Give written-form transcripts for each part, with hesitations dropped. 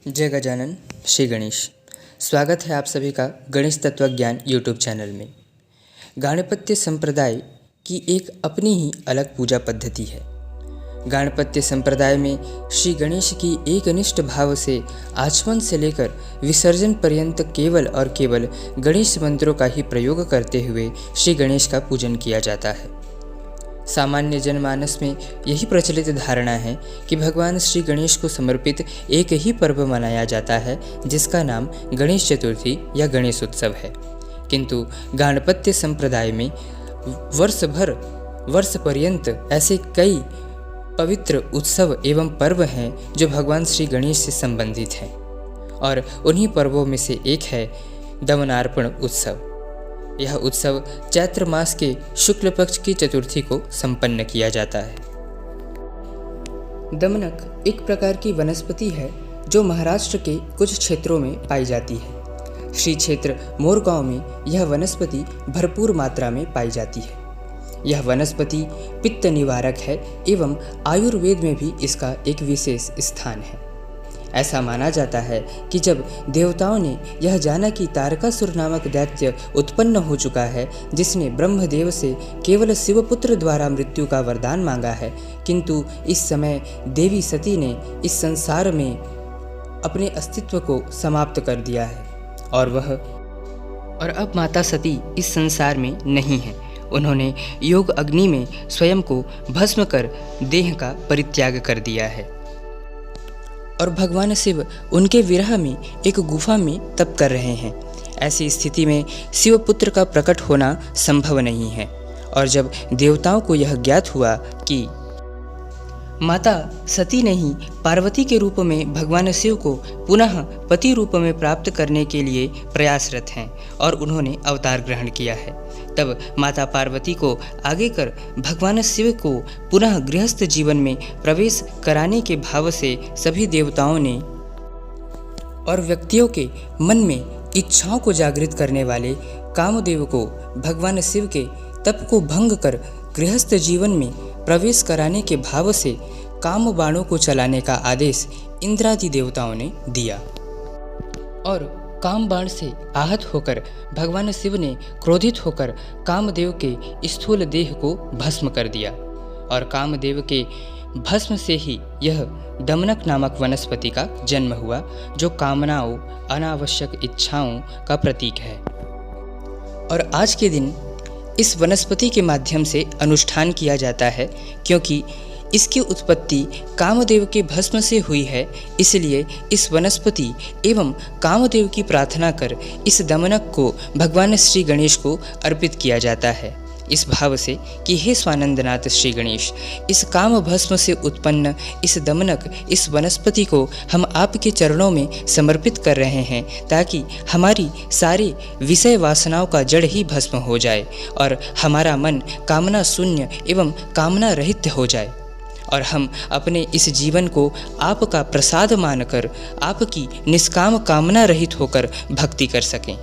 जय गजानन श्री गणेश। स्वागत है आप सभी का गणेश तत्वज्ञान यूट्यूब चैनल में। गाणपत्य संप्रदाय की एक अपनी ही अलग पूजा पद्धति है। गाणपत्य संप्रदाय में श्री गणेश की एकनिष्ठ भाव से आचमन से लेकर विसर्जन पर्यंत केवल और केवल गणेश मंत्रों का ही प्रयोग करते हुए श्री गणेश का पूजन किया जाता है। सामान्य जनमानस में यही प्रचलित धारणा है कि भगवान श्री गणेश को समर्पित एक ही पर्व मनाया जाता है जिसका नाम गणेश चतुर्थी या गणेश उत्सव है। किंतु गाणपत्य संप्रदाय में वर्ष पर्यंत ऐसे कई पवित्र उत्सव एवं पर्व हैं जो भगवान श्री गणेश से संबंधित हैं, और उन्हीं पर्वों में से एक है दमनार्पण उत्सव। यह उत्सव चैत्र मास के शुक्ल पक्ष की चतुर्थी को संपन्न किया जाता है। दमनक एक प्रकार की वनस्पति है जो महाराष्ट्र के कुछ क्षेत्रों में पाई जाती है। श्री क्षेत्र मोरगांव में यह वनस्पति भरपूर मात्रा में पाई जाती है। यह वनस्पति पित्त निवारक है एवं आयुर्वेद में भी इसका एक विशेष स्थान है। ऐसा माना जाता है कि जब देवताओं ने यह जाना कि तारकासुर नामक दैत्य उत्पन्न हो चुका है, जिसने ब्रह्मदेव से केवल शिवपुत्र द्वारा मृत्यु का वरदान मांगा है, किंतु इस समय देवी सती ने इस संसार में अपने अस्तित्व को समाप्त कर दिया है और अब माता सती इस संसार में नहीं है। उन्होंने योग अग्नि में स्वयं को भस्म कर देह का परित्याग कर दिया है और भगवान शिव उनके विरह में एक गुफा में तप कर रहे हैं। ऐसी स्थिति में शिवपुत्र का प्रकट होना संभव नहीं है, और जब देवताओं को यह ज्ञात हुआ कि माता सती ने ही पार्वती के रूप में भगवान शिव को पुनः पति रूप में प्राप्त करने के लिए प्रयासरत हैं और उन्होंने अवतार ग्रहण किया है, तब माता पार्वती को आगे कर भगवान शिव को पुनः गृहस्थ जीवन में प्रवेश कराने के भाव से सभी देवताओं ने और व्यक्तियों के मन में इच्छाओं को जागृत करने वाले कामदेव को भगवान शिव के तप को भंग कर गृहस्थ जीवन में प्रवेश कराने के भाव से काम बाणों को चलाने का आदेश इंद्रादि देवताओं ने दिया, और काम बाण से आहत होकर भगवान शिव ने क्रोधित होकर कामदेव के स्थूल देह को भस्म कर दिया, और कामदेव के भस्म से ही यह दमनक नामक वनस्पति का जन्म हुआ, जो कामनाओं अनावश्यक इच्छाओं का प्रतीक है। और आज के दिन इस वनस्पति के माध्यम से अनुष्ठान किया जाता है, क्योंकि इसकी उत्पत्ति कामदेव के भस्म से हुई है। इसलिए इस वनस्पति एवं कामदेव की प्रार्थना कर इस दमनक को भगवान श्री गणेश को अर्पित किया जाता है, इस भाव से कि हे स्वानंदनाथ श्री गणेश, इस काम भस्म से उत्पन्न इस दमनक, इस वनस्पति को हम आपके चरणों में समर्पित कर रहे हैं, ताकि हमारी सारी विषय वासनाओं का जड़ ही भस्म हो जाए और हमारा मन कामना शून्य एवं कामना रहित हो जाए, और हम अपने इस जीवन को आपका प्रसाद मानकर आपकी निष्काम कामना रहित होकर भक्ति कर सकें।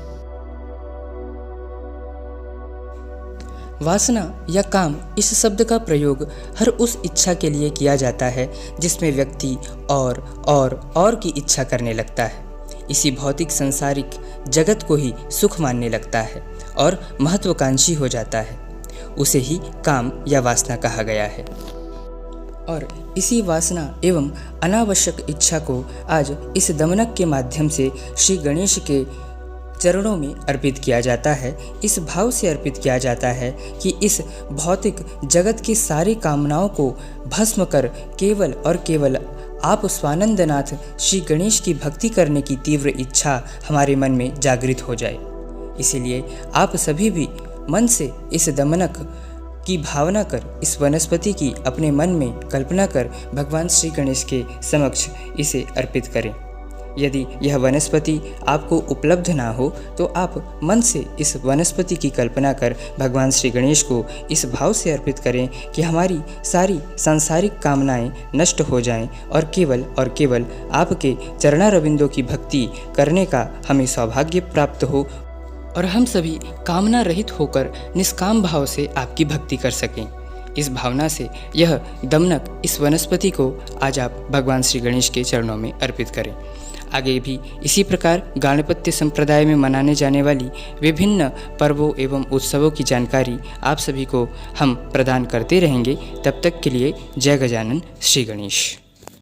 वासना या काम इस शब्द का प्रयोग हर उस इच्छा के लिए किया जाता है जिसमें व्यक्ति और की इच्छा करने लगता है, इसी भौतिक संसारिक जगत को ही सुख मानने लगता है और महत्वाकांक्षी हो जाता है, उसे ही काम या वासना कहा गया है। और इसी वासना एवं अनावश्यक इच्छा को आज इस दमनक के माध्यम से श्री गणेश के चरणों में अर्पित किया जाता है। इस भाव से अर्पित किया जाता है कि इस भौतिक जगत की सारी कामनाओं को भस्म कर केवल और केवल आप स्वानंदनाथ श्री गणेश की भक्ति करने की तीव्र इच्छा हमारे मन में जागृत हो जाए। इसीलिए आप सभी भी मन से इस दमनक की भावना कर, इस वनस्पति की अपने मन में कल्पना कर भगवान श्री गणेश के समक्ष इसे अर्पित करें। यदि यह वनस्पति आपको उपलब्ध ना हो तो आप मन से इस वनस्पति की कल्पना कर भगवान श्री गणेश को इस भाव से अर्पित करें कि हमारी सारी सांसारिक कामनाएं नष्ट हो जाएं और केवल आपके चरणारविंदों की भक्ति करने का हमें सौभाग्य प्राप्त हो, और हम सभी कामना रहित होकर निष्काम भाव से आपकी भक्ति कर सकें। इस भावना से यह दमनक इस वनस्पति को आज आप भगवान श्री गणेश के चरणों में अर्पित करें। आगे भी इसी प्रकार गाणपत्य संप्रदाय में मनाने जाने वाली विभिन्न पर्वों एवं उत्सवों की जानकारी आप सभी को हम प्रदान करते रहेंगे। तब तक के लिए जय गजानन श्री गणेश।